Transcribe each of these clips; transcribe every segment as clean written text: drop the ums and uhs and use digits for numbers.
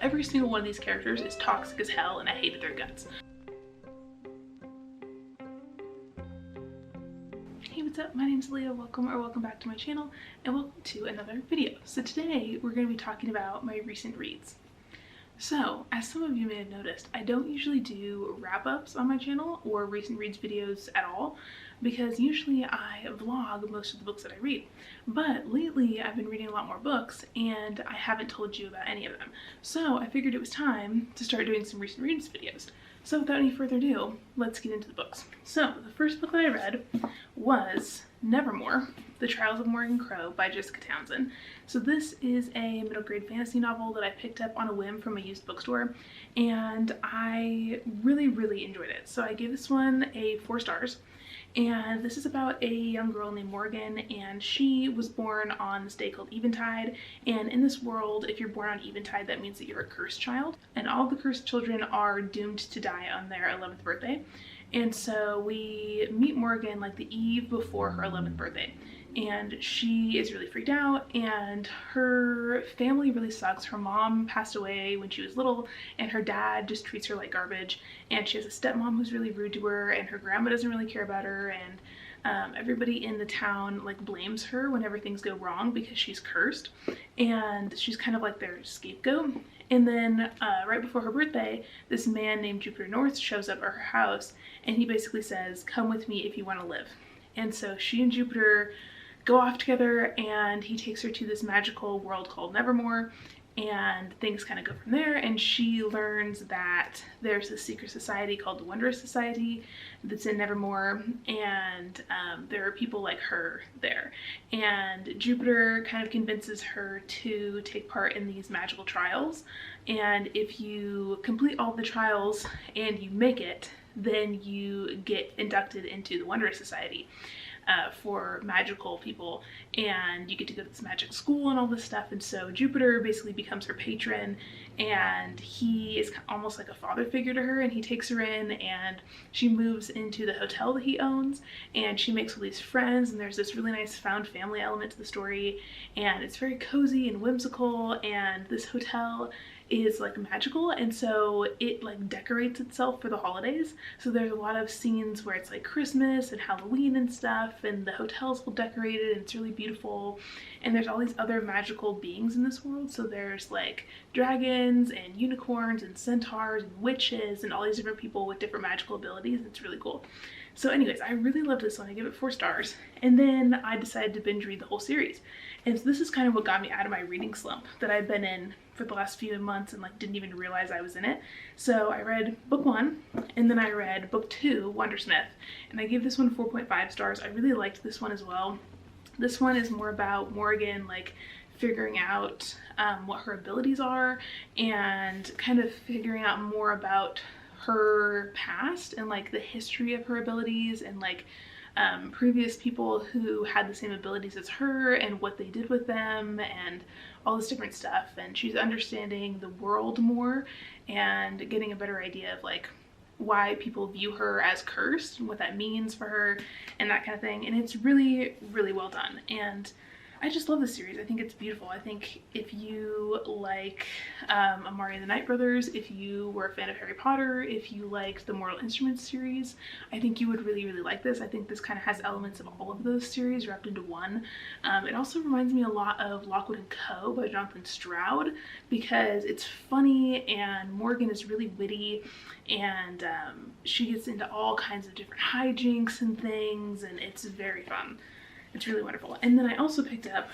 every single one of these characters is toxic as hell and I hated their guts. Hey, what's up? My name's Alea. Welcome back to my channel and welcome to another video. So today we're going to be talking about my recent reads. So, as some of you may have noticed, I don't usually do wrap-ups on my channel or recent reads videos at all because usually I vlog most of the books that I read. But lately I've been reading a lot more books and I haven't told you about any of them. So I figured it was time to start doing some recent reads videos. So without any further ado, let's get into the books. So the first book that I read was Nevermore, The Trials of Morgan Crow by Jessica Townsend. So this is a middle grade fantasy novel that I picked up on a whim from a used bookstore and I really enjoyed it. So I gave this one a 4 stars. And this is about a young girl named Morgan, and she was born on this day called Eventide. And in this world, if you're born on Eventide, that means that you're a cursed child. And all the cursed children are doomed to die on their 11th birthday. And so we meet Morgan like the eve before her 11th birthday. And she is really freaked out and her family really sucks. Her mom passed away when she was little and her dad just treats her like garbage, and she has a stepmom who's really rude to her, and her grandma doesn't really care about her, and everybody in the town like blames her whenever things go wrong because she's cursed, and she's kind of like their scapegoat. And then right before her birthday, this man named Jupiter North shows up at her house and he basically says, "Come with me if you want to live." And so she and Jupiter go off together and he takes her to this magical world called Nevermore, and things kind of go from there. And she learns that there's a secret society called the Wondrous Society that's in Nevermore, and there are people like her there. And Jupiter kind of convinces her to take part in these magical trials, and if you complete all the trials and you make it, then you get inducted into the Wondrous Society. For magical people, and you get to go to this magic school and all this stuff. And so Jupiter basically becomes her patron, and he is almost like a father figure to her, and he takes her in and she moves into the hotel that he owns, and she makes all these friends, and there's this really nice found family element to the story, and it's very cozy and whimsical, and this hotel is like magical, and so it like decorates itself for the holidays. So there's a lot of scenes where it's like Christmas and Halloween and stuff, and the hotel's all decorated and it's really beautiful, and there's all these other magical beings in this world. So there's like dragons and unicorns and centaurs and witches and all these different people with different magical abilities. It's really cool. So anyways, I really loved this one. I gave it 4 stars, and then I decided to binge read the whole series. And so this is kind of what got me out of my reading slump that I've been in for the last few months and like didn't even realize I was in it. So I read book 1 and then I read book 2, Wondersmith, and I gave this one 4.5 stars. I really liked this one as well. This one is more about Morgan like figuring out what her abilities are and kind of figuring out more about her past and like the history of her abilities and like previous people who had the same abilities as her and what they did with them and all this different stuff. And she's understanding the world more and getting a better idea of like why people view her as cursed and what that means for her and that kind of thing. And it's really well done, and I just love this series. I think it's beautiful. I think if you like Amari and the Night Brothers, if you were a fan of Harry Potter, if you liked the Mortal Instruments series, I think you would really like this. I think this kind of has elements of all of those series wrapped into one. It also reminds me a lot of Lockwood and Co. by Jonathan Stroud because it's funny and Morgan is really witty, and she gets into all kinds of different hijinks and things, and it's very fun. It's really wonderful. And then I also picked up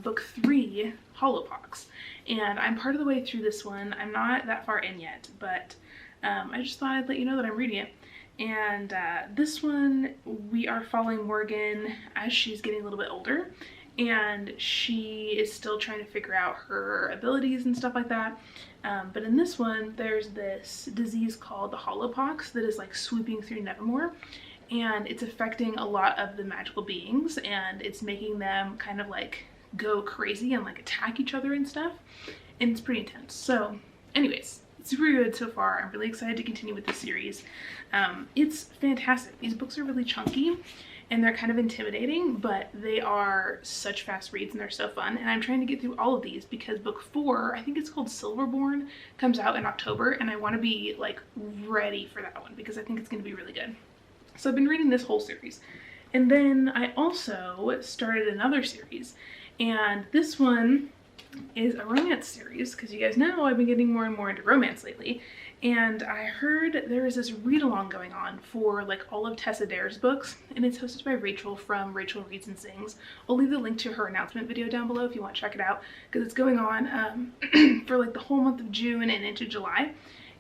book 3, Hollowpox, and I'm part of the way through this one. I'm not that far in yet, but I just thought I'd let you know that I'm reading it. And this one, we are following Morgan as she's getting a little bit older, and she is still trying to figure out her abilities and stuff like that. But in this one, there's this disease called the Hollowpox that is like sweeping through Nevermore, and it's affecting a lot of the magical beings, and it's making them kind of like go crazy and like attack each other and stuff, and it's pretty intense. So anyways, it's super good so far. I'm really excited to continue with this series. It's fantastic. These books are really chunky and they're kind of intimidating, but they are such fast reads and they're so fun. And I'm trying to get through all of these because book 4, I think it's called Silverborn, comes out in October, and I want to be like ready for that one because I think it's going to be really good. So I've been reading this whole series. And then I also started another series, and this one is a romance series because you guys know I've been getting more and more into romance lately. And I heard there is this read-along going on for like all of Tessa Dare's books, and it's hosted by Rachel from Rachel Reads and Sings. I'll leave the link to her announcement video down below if you want to check it out, because it's going on for like the whole month of June and into July.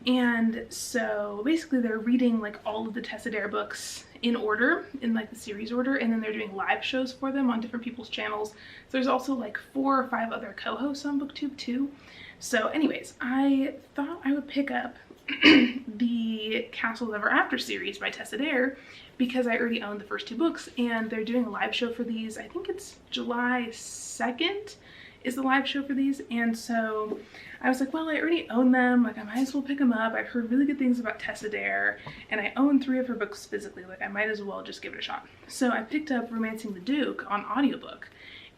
And so basically they're reading like all of the Tessa Dare books in order, in like the series order, and then they're doing live shows for them on different people's channels. So there's also like 4 or 5 other co-hosts on booktube too. So anyways, I thought I would pick up the Castles Ever After series by Tessa Dare because I already own the first 2 books, and they're doing a live show for these. I think it's July 2nd is the live show for these, and so I was like, well, I already own them, like I might as well pick them up. I've heard really good things about Tessa Dare, and I own 3 of her books physically, like I might as well just give it a shot. So I picked up Romancing the Duke on audiobook,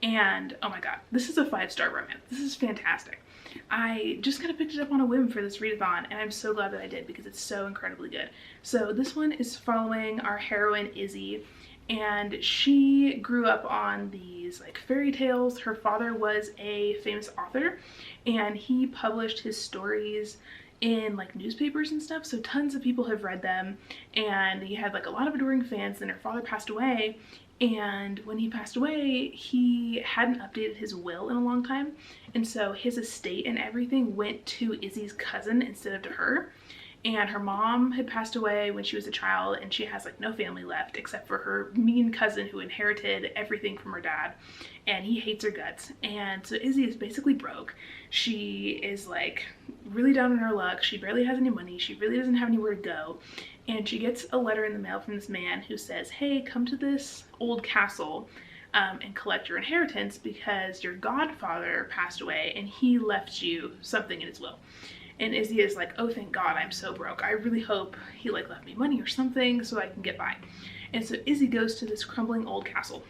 and oh my god, this is a 5-star romance. This is fantastic. I just kind of picked it up on a whim for this readathon, and I'm so glad that I did because it's so incredibly good. So this one is following our heroine Izzy, and she grew up on these like fairy tales. Her father was a famous author, and he published his stories in like newspapers and stuff, so tons of people have read them, and he had like a lot of adoring fans. And her father passed away, and when he passed away, he hadn't updated his will in a long time, and so his estate and everything went to Izzy's cousin instead of to her. And her mom had passed away when she was a child, and she has like no family left except for her mean cousin who inherited everything from her dad, and he hates her guts. And so Izzy is basically broke. She is like really down on her luck. She barely has any money. She really doesn't have anywhere to go. And she gets a letter in the mail from this man who says, hey, come to this old castle and collect your inheritance because your godfather passed away and he left you something in his will. And Izzy is like, oh, thank God, I'm so broke. I really hope he like left me money or something so I can get by. And so Izzy goes to this crumbling old castle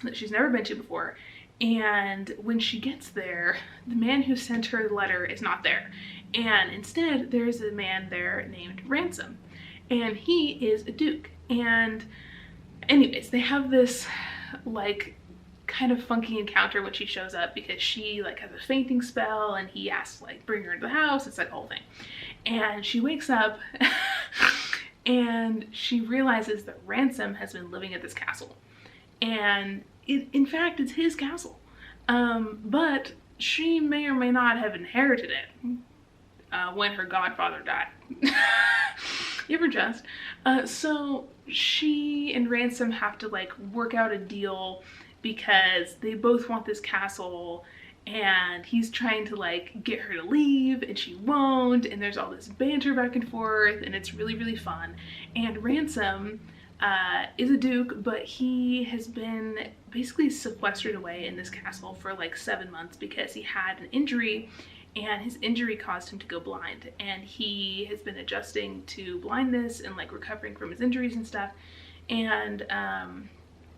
that she's never been to before. And when she gets there, the man who sent her the letter is not there. And instead, there's a man there named Ransom. And he is a duke. And anyways, they have this like kind of funky encounter when she shows up because she like has a fainting spell, and he asks like bring her into the house. It's like a whole thing. And she wakes up and she realizes that Ransom has been living at this castle, and in fact it's his castle, but she may or may not have inherited it when her godfather died. You ever just? So she and Ransom have to like work out a deal because they both want this castle, and he's trying to like get her to leave and she won't, and there's all this banter back and forth, and it's really, really fun. And Ransom is a duke, but he has been basically sequestered away in this castle for like 7 months because he had an injury, and his injury caused him to go blind, and he has been adjusting to blindness and like recovering from his injuries and stuff. And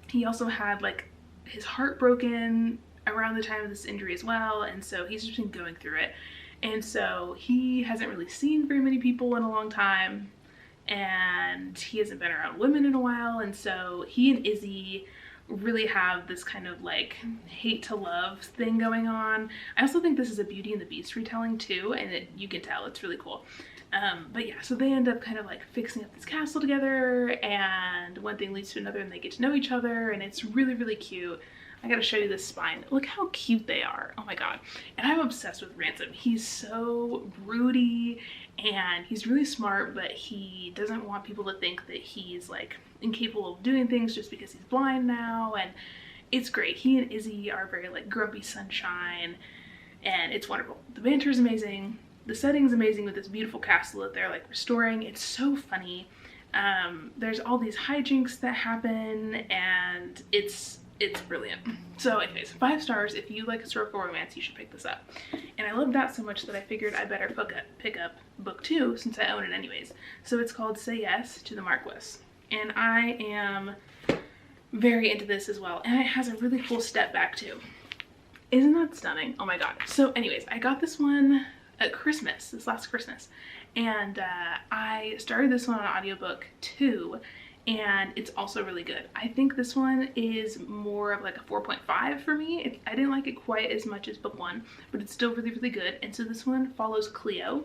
he also had like his heart broken around the time of this injury as well, and so he's just been going through it. And so he hasn't really seen very many people in a long time, and he hasn't been around women in a while, and so he and Izzy really have this kind of like hate to love thing going on. I also think this is a Beauty and the Beast retelling too, and you can tell it's really cool. But yeah, so they end up kind of like fixing up this castle together, and one thing leads to another, and they get to know each other, and it's really, really cute. I gotta show you this spine. Look how cute they are. Oh my god. And I'm obsessed with Ransom. He's so broody, and he's really smart, but he doesn't want people to think that he's like incapable of doing things just because he's blind now, and it's great. He and Izzy are very like grumpy sunshine, and it's wonderful. The banter is amazing. The setting's amazing with this beautiful castle that they're like restoring. It's so funny. There's all these hijinks that happen, and it's brilliant. So anyways, 5 stars. If you like historical romance, you should pick this up. And I love that so much that I figured I better pick up book 2 since I own it anyways. So it's called Say Yes to the Marquess. And I am very into this as well. And it has a really cool step back too. Isn't that stunning? Oh my god. So anyways, I got this one at Christmas, this last Christmas. And I started this one on audiobook too. And it's also really good. I think this one is more of like a 4.5 for me. I didn't like it quite as much as book 1, but it's still really, really good. And so this one follows Cleo,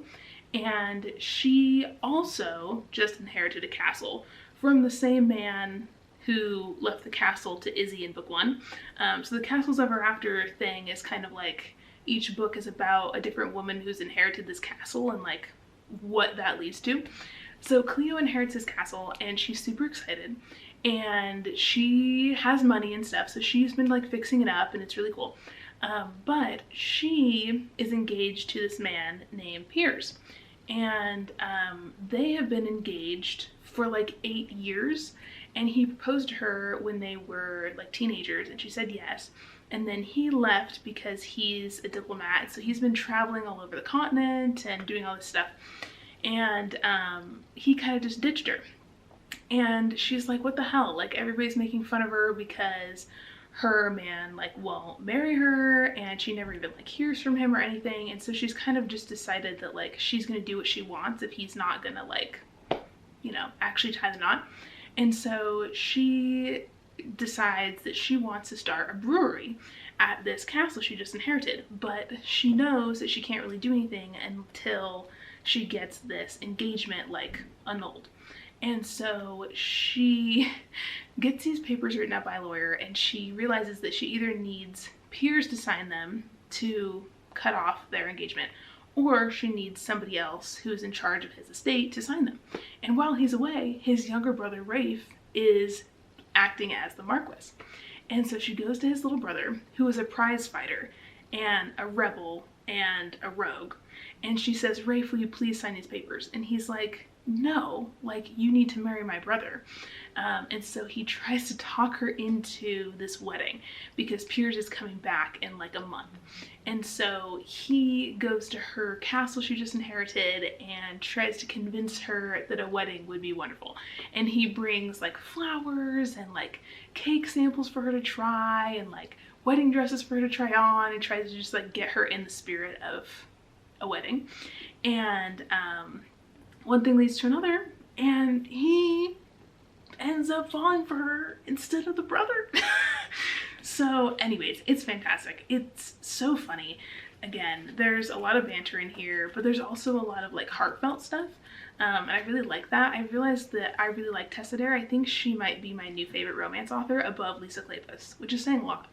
and she also just inherited a castle from the same man who left the castle to Izzy in book 1. So the Castles Ever After thing is kind of like each book is about a different woman who's inherited this castle and like what that leads to. So Cleo inherits his castle and she's super excited, and she has money and stuff, so she's been like fixing it up and it's really cool. But she is engaged to this man named Piers, and they have been engaged for like 8 years, and he proposed to her when they were like teenagers and she said yes. And then he left because he's a diplomat, so he's been traveling all over the continent and doing all this stuff. And he kind of just ditched her, and she's like, what the hell, like everybody's making fun of her because her man like won't marry her, and she never even like hears from him or anything. And so she's kind of just decided that like she's gonna do what she wants if he's not gonna like, you know, actually tie the knot. And so she decides that she wants to start a brewery at this castle she just inherited, but she knows that she can't really do anything until she gets this engagement like annulled. And so she gets these papers written up by a lawyer, and she realizes that she either needs Piers to sign them to cut off their engagement, or she needs somebody else who's in charge of his estate to sign them. And while he's away, his younger brother Rafe is acting as the Marquis. And so she goes to his little brother, who is a prize fighter and a rebel and a rogue, and she says, Rafe, will you please sign these papers? And he's like, no, like you need to marry my brother. And so he tries to talk her into this wedding because Piers is coming back in like a month. And so he goes to her castle she just inherited and tries to convince her that a wedding would be wonderful. And he brings like flowers and like cake samples for her to try and like wedding dresses for her to try on, and tries to just like get her in the spirit of a wedding. And one thing leads to another, and he ends up falling for her instead of the brother. So anyways, it's fantastic. It's so funny. Again, there's a lot of banter in here, but there's also a lot of like heartfelt stuff. And I really like that. I realized that I really like Tessa Dare. I think she might be my new favorite romance author above Lisa Kleypas, which is saying a lot.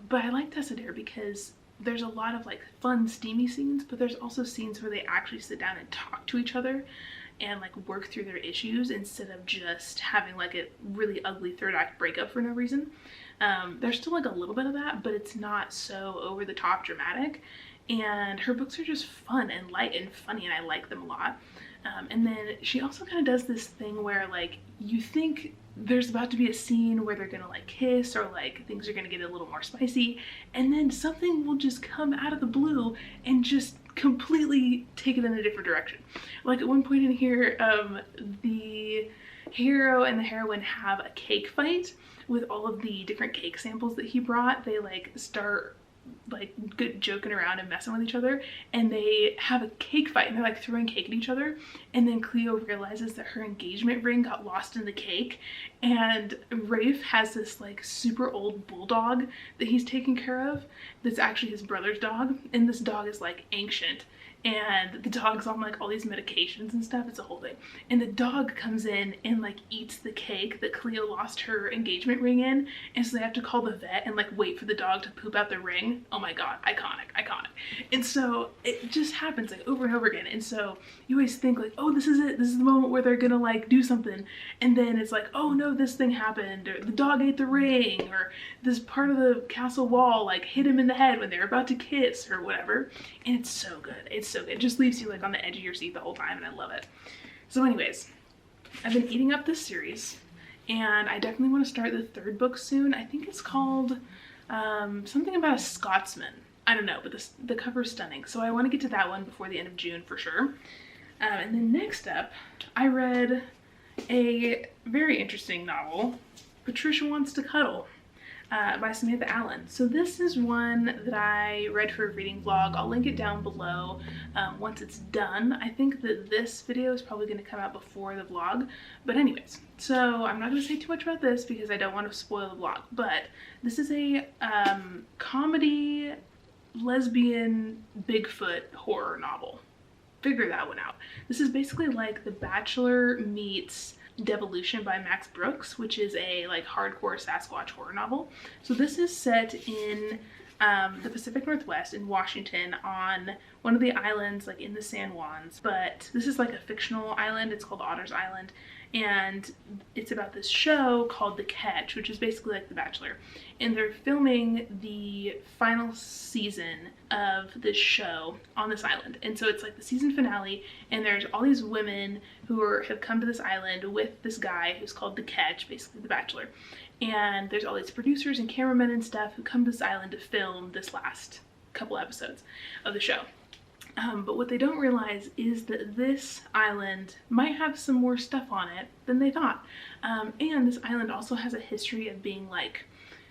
But I like Tessa Dare because there's a lot of like fun steamy scenes, but there's also scenes where they actually sit down and talk to each other and like work through their issues instead of just having like a really ugly third act breakup for no reason. There's still like a little bit of that, but it's not so over the top dramatic, and her books are just fun and light and funny, and I like them a lot. And then she also kind of does this thing where like you think there's about to be a scene where they're gonna like kiss or like things are gonna get a little more spicy, and then something will just come out of the blue and just completely take it in a different direction. Like at one point in here, the hero and the heroine have a cake fight with all of the different cake samples that he brought. They like start like good joking around and messing with each other, and they have a cake fight and they're like throwing cake at each other, and then Cleo realizes that her engagement ring got lost in the cake, and Rafe has this like super old bulldog that he's taking care of that's actually his brother's dog, and this dog is like ancient, and the dog's on like all these medications and stuff. It's a whole thing. And the dog comes in and like eats the cake that Cleo lost her engagement ring in, and so they have to call the vet and like wait for the dog to poop out the ring. Oh my god, iconic, iconic. And so it just happens like over and over again, and so you always think like, oh, this is it, this is the moment where they're gonna like do something, and then it's like, oh no, this thing happened, or the dog ate the ring, or this part of the castle wall like hit him in the head when they were about to kiss or whatever. And it's so good. It's so good. It just leaves you like on the edge of your seat the whole time, and I love it. So anyways, I've been eating up this series, and I definitely want to start the third book soon. I think it's called something about a Scotsman. I don't know, but the cover is stunning. So I want to get to that one before the end of June for sure. And then next up, I read a very interesting novel Patricia Wants to Cuddle by Samantha Allen. So this is one that I read for a reading vlog. I'll link it down below once it's done. I think that this video is probably going to come out before the vlog. But anyways, so I'm not going to say too much about this because I don't want to spoil the vlog. But this is a comedy, lesbian, Bigfoot horror novel. Figure that one out. This is basically like The Bachelor meets Devolution by Max Brooks, which is a like hardcore Sasquatch horror novel. So this is set in the Pacific Northwest in Washington on one of the islands like in the San Juans, but this is like a fictional island. It's called Otter's Island, and it's about this show called The Catch, which is basically like The Bachelor, and they're filming the final season of this show on this island. And so it's like the season finale, and there's all these women who have come to this island with this guy who's called The Catch, basically The Bachelor, and there's all these producers and cameramen and stuff who come to this island to film this last couple episodes of the show. But what they don't realize is that this island might have some more stuff on it than they thought. And this island also has a history of being like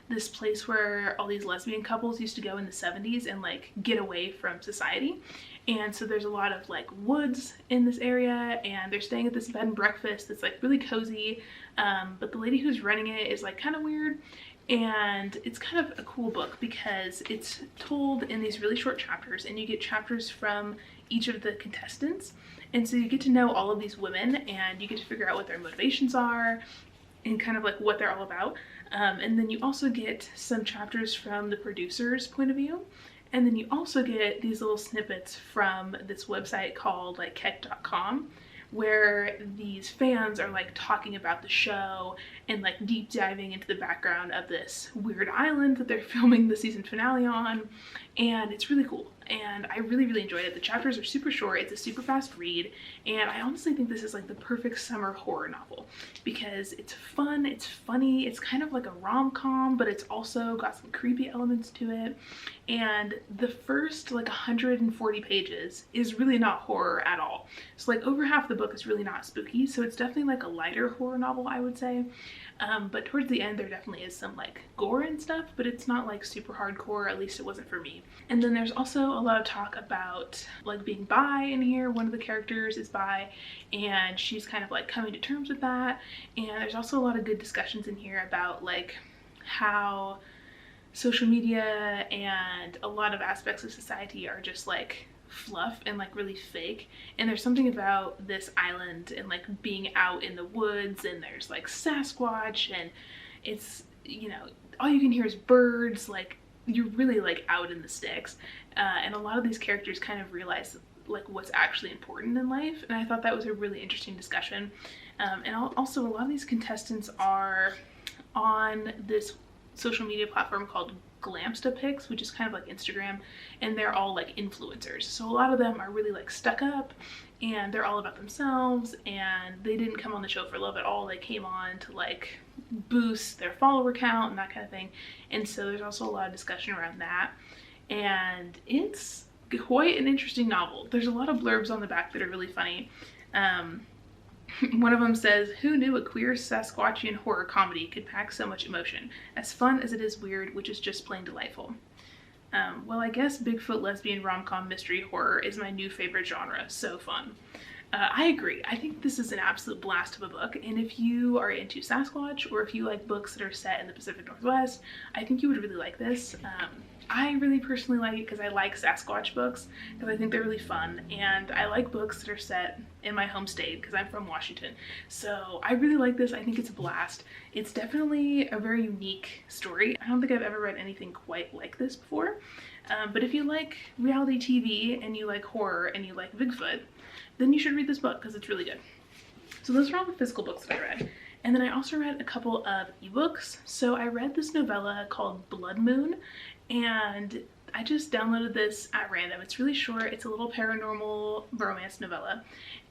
this place where all these lesbian couples used to go in the 70s and like get away from society. And so there's a lot of like woods in this area, and they're staying at this bed and breakfast that's like really cozy. But the lady who's running it is like kind of weird. And it's kind of a cool book because it's told in these really short chapters, and you get chapters from each of the contestants. And so you get to know all of these women, and you get to figure out what their motivations are and kind of like what they're all about. And then you also get some chapters from the producer's point of view. And then you also get these little snippets from this website called like Keck.com, where these fans are like talking about the show and like deep diving into the background of this weird island that they're filming the season finale on. And it's really cool, and I really enjoyed it. The chapters are super short, it's a super fast read, and I honestly think this is like the perfect summer horror novel because it's fun, it's funny, it's kind of like a rom-com, but it's also got some creepy elements to it. And the first like 140 pages is really not horror at all. So like over half the book is really not spooky, so it's definitely like a lighter horror novel, I would say. But towards the end there definitely is some like gore and stuff, but it's not like super hardcore, at least it wasn't for me. And then there's also a lot of talk about like being bi in here. One of the characters is bi, and she's kind of like coming to terms with that. And there's also a lot of good discussions in here about like how social media and a lot of aspects of society are just like fluff and like really fake. And there's something about this island and like being out in the woods, and there's like Sasquatch, and it's, you know, all you can hear is birds, like you're really like out in the sticks. And a lot of these characters kind of realize like what's actually important in life, and I thought that was a really interesting discussion. And also a lot of these contestants are on this social media platform called Glamstapics, which is kind of like Instagram, and they're all like influencers. So a lot of them are really like stuck up, and they're all about themselves, and they didn't come on the show for love at all. They came on to like boost their follower count and that kind of thing. And so there's also a lot of discussion around that, and it's quite an interesting novel. There's a lot of blurbs on the back that are really funny. One of them says, "Who knew a queer Sasquatchian horror comedy could pack so much emotion? As fun as it is weird, which is just plain delightful." Well, I guess Bigfoot lesbian rom-com mystery horror is my new favorite genre. So fun. I agree. I think this is an absolute blast of a book, and if you are into Sasquatch, or if you like books that are set in the Pacific Northwest, I think you would really like this. I really personally like it because I like Sasquatch books, because I think they're really fun, and I like books that are set in my home state because I'm from Washington. So I really like this. I think it's a blast. It's definitely a very unique story. I don't think I've ever read anything quite like this before. But if you like reality TV and you like horror and you like Bigfoot, then you should read this book because it's really good. So those are all the physical books that I read. And then I also read a couple of ebooks. So I read this novella called Blood Moon, and I just downloaded this at random. It's really short. It's a little paranormal romance novella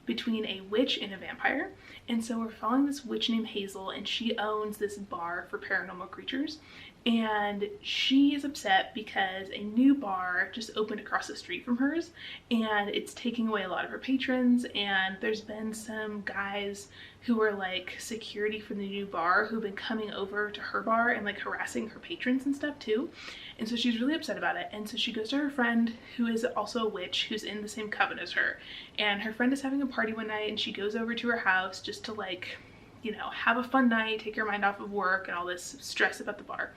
between a witch and a vampire. And so we're following this witch named Hazel, and she owns this bar for paranormal creatures. and she is upset because a new bar just opened across the street from hers, and it's taking away a lot of her patrons, and there's been some guys who are like security for the new bar who've been coming over to her bar and like harassing her patrons and stuff too. And so she's really upset about it, and so she goes to her friend who is also a witch who's in the same coven as her, and her friend is having a party one night, and she goes over to her house just to like, you know, have a fun night, take your mind off of work and all this stress about the bar.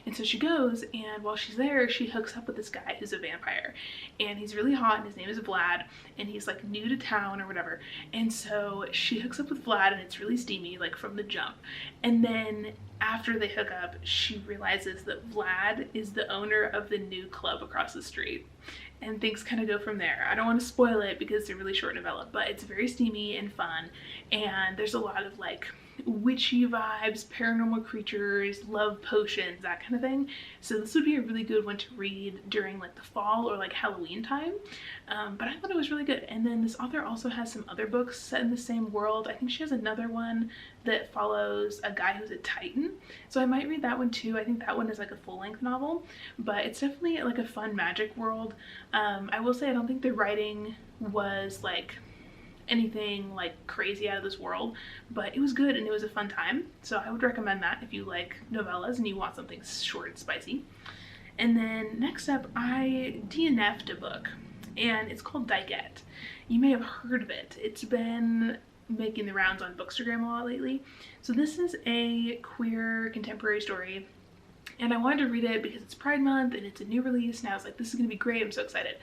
And so she goes, and while she's there, she hooks up with this guy who's a vampire, and he's really hot, and his name is Vlad, and he's like new to town or whatever. And so she hooks up with Vlad, and it's really steamy, like from the jump. And then after they hook up, she realizes that Vlad is the owner of the new club across the street, and things kind of go from there. I don't want to spoil it because they're really short novella, but it's very steamy and fun, and there's a lot of like witchy vibes, paranormal creatures, love potions, that kind of thing. So this would be a really good one to read during like the fall or like Halloween time. But I thought it was really good. And then this author also has some other books set in the same world. I think she has another one that follows a guy who's a titan, so I might read that one too. I think that one is like a full-length novel, but it's definitely like a fun magic world. I will say I don't think the writing was like anything like crazy out of this world, but it was good and it was a fun time, so I would recommend that if you like novellas and you want something short and spicy. And then next up, I DNF'd a book, and it's called Daggett. You may have heard of it. It's been making the rounds on Bookstagram a lot lately. So this is a queer contemporary story, and I wanted to read it because it's Pride Month and it's a new release, and I was like, this is gonna be great, I'm so excited.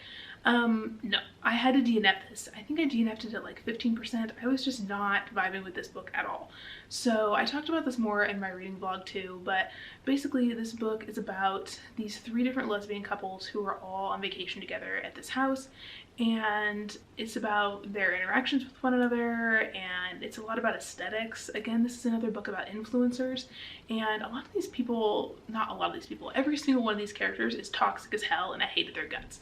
No, I had to DNF this. I think I DNF'd it at like 15%. I was just not vibing with this book at all. So I talked about this more in my reading vlog too, but basically this book is about these 3 different lesbian couples who are all on vacation together at this house, and it's about their interactions with one another, and it's a lot about aesthetics. Again, this is another book about influencers, and a lot of these people, not a lot of these people, every single one of these characters is toxic as hell, and I hated their guts.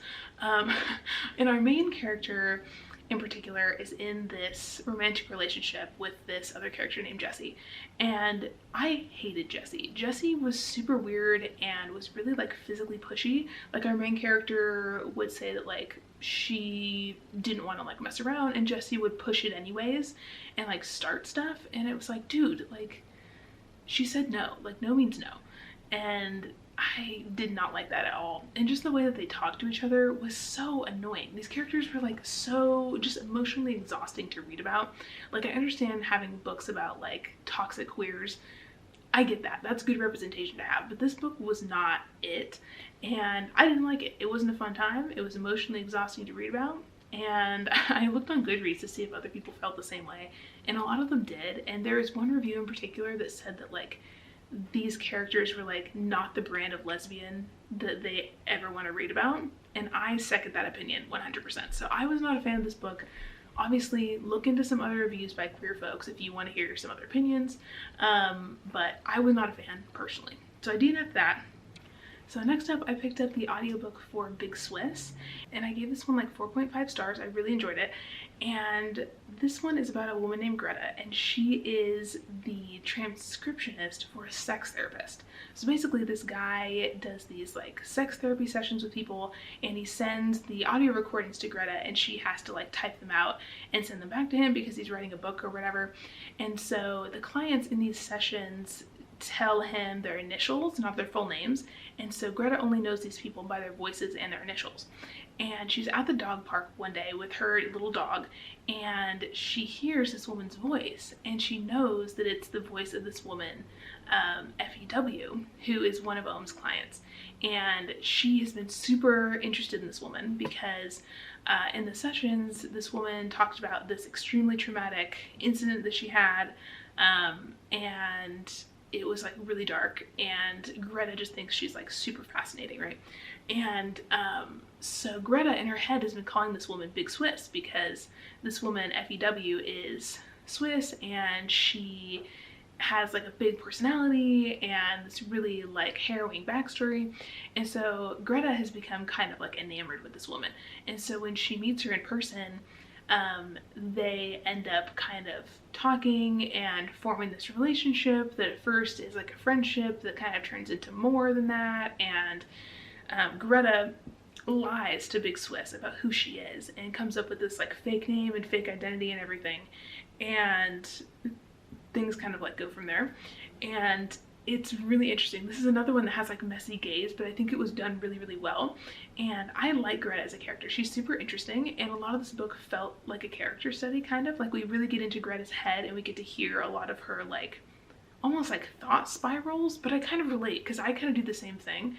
And our main character in particular is in this romantic relationship with this other character named Jessie, and I hated Jessie. Jessie was super weird and was really like physically pushy. Like our main character would say that like she didn't want to like mess around, and Jessie would push it anyways and like start stuff, and it was like, dude, like she said no, like no means no. And I did not like that at all. And just the way that they talked to each other was so annoying. These characters were like so just emotionally exhausting to read about. Like I understand having books about like toxic queers. I get that. That's good representation to have. But this book was not it. And I didn't like it. It wasn't a fun time. It was emotionally exhausting to read about. And I looked on Goodreads to see if other people felt the same way. And a lot of them did. And there was one review in particular that said that like these characters were like not the brand of lesbian that they ever want to read about, and I second that opinion 100%. So I was not a fan of this book. Obviously look into some other reviews by queer folks if you want to hear some other opinions, but I was not a fan personally, so I DNF'd that. So next up, I picked up the audiobook for Big Swiss, and I gave this one like 4.5 stars. I really enjoyed it. And this one is about a woman named Greta, and she is the transcriptionist for a sex therapist. So basically this guy does these like sex therapy sessions with people, and he sends the audio recordings to Greta, and she has to like type them out and send them back to him because he's writing a book or whatever. And so the clients in these sessions tell him their initials, not their full names, and so Greta only knows these people by their voices and their initials. And she's at the dog park one day with her little dog, and she hears this woman's voice, and she knows that it's the voice of this woman, FEW, who is one of Ohm's clients. And she has been super interested in this woman because in the sessions, this woman talked about this extremely traumatic incident that she had, and it was like really dark, and Greta just thinks she's like super fascinating, right? And so Greta in her head has been calling this woman Big Swiss because this woman FEW is Swiss, and she has like a big personality and this really like harrowing backstory. And so Greta has become kind of like enamored with this woman, and so when she meets her in person, they end up kind of talking and forming this relationship that at first is like a friendship that kind of turns into more than that. And Greta lies to Big Swiss about who she is and comes up with this like fake name and fake identity and everything, and things kind of like go from there. And it's really interesting. This is another one that has like messy gays, but I think it was done really, really well. And I like Greta as a character. She's super interesting, and a lot of this book felt like a character study, kind of like we really get into Greta's head and we get to hear a lot of her like almost like thought spirals. But I kind of relate because I kind of do the same thing,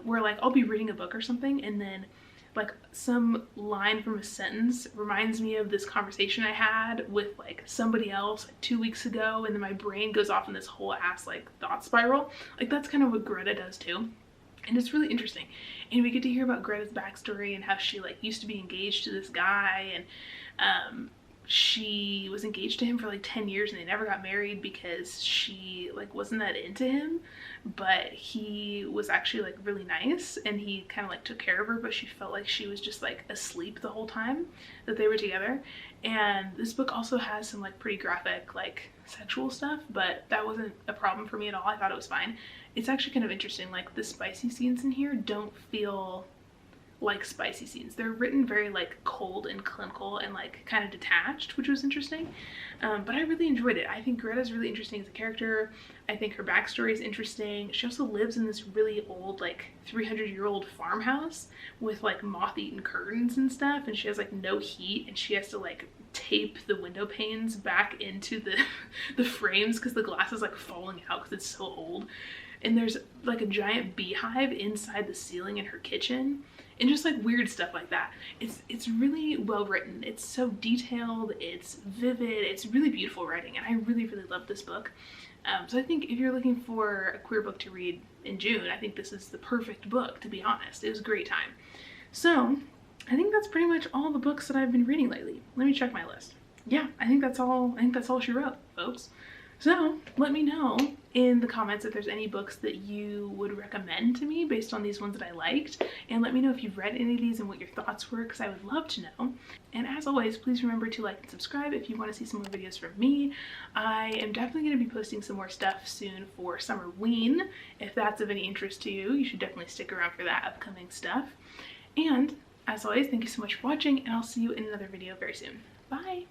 where like I'll be reading a book or something and then like some line from a sentence reminds me of this conversation I had with like somebody else like 2 weeks ago, and then my brain goes off in this whole ass like thought spiral. Like that's kind of what Greta does too, and it's really interesting. And we get to hear about Greta's backstory and how she like used to be engaged to this guy, and she was engaged to him for like 10 years and they never got married because she like wasn't that into him, but he was actually like really nice and he kind of like took care of her, but she felt like she was just like asleep the whole time that they were together. And this book also has some like pretty graphic like sexual stuff, but that wasn't a problem for me at all. I thought it was fine. It's actually kind of interesting, like the spicy scenes in here don't feel like spicy scenes. They're written very like cold and clinical and like kind of detached, which was interesting. But I really enjoyed it. I think Greta's really interesting as a character. I think her backstory is interesting. She also lives in this really old like 300-year-old farmhouse with like moth-eaten curtains and stuff, and she has like no heat, and she has to like tape the window panes back into the frames because the glass is like falling out because it's so old. And there's like a giant beehive inside the ceiling in her kitchen, and just like weird stuff like that. It's really well written. It's so detailed, it's vivid, it's really beautiful writing, and I really, really love this book. So I think if you're looking for a queer book to read in June, I think this is the perfect book, to be honest. It was a great time. So I think that's pretty much all the books that I've been reading lately. Let me check my list. Yeah, I think that's all she wrote, folks. So let me know in the comments if there's any books that you would recommend to me based on these ones that I liked, and let me know if you've read any of these and what your thoughts were, because I would love to know. And as always, please remember to like and subscribe if you want to see some more videos from me. I am definitely going to be posting some more stuff soon for Summerween. If that's of any interest to you, you should definitely stick around for that upcoming stuff. And as always, thank you so much for watching, and I'll see you in another video very soon. Bye!